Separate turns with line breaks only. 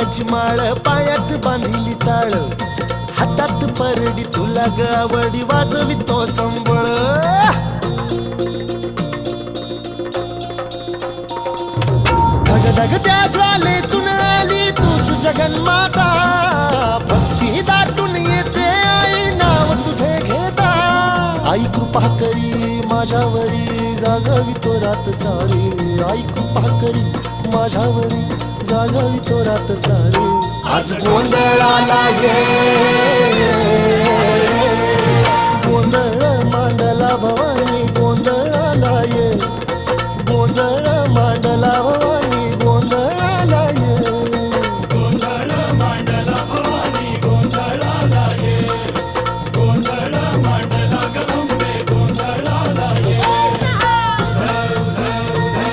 फुलाची माळ पायात बांधिली चाळ हातात परडी तुला गावडी वाजवितो संबळ धग त्या ज्वालेतून आली तूच जगन्माता भक्ती दाटून येते आई नाव तुझे घेता आई कृपा करी माझ्यावरी जागावी तो रात सारी आई कृपा करी माझ्यावरी जागावी तो रात सारी आज गोंधळाला ये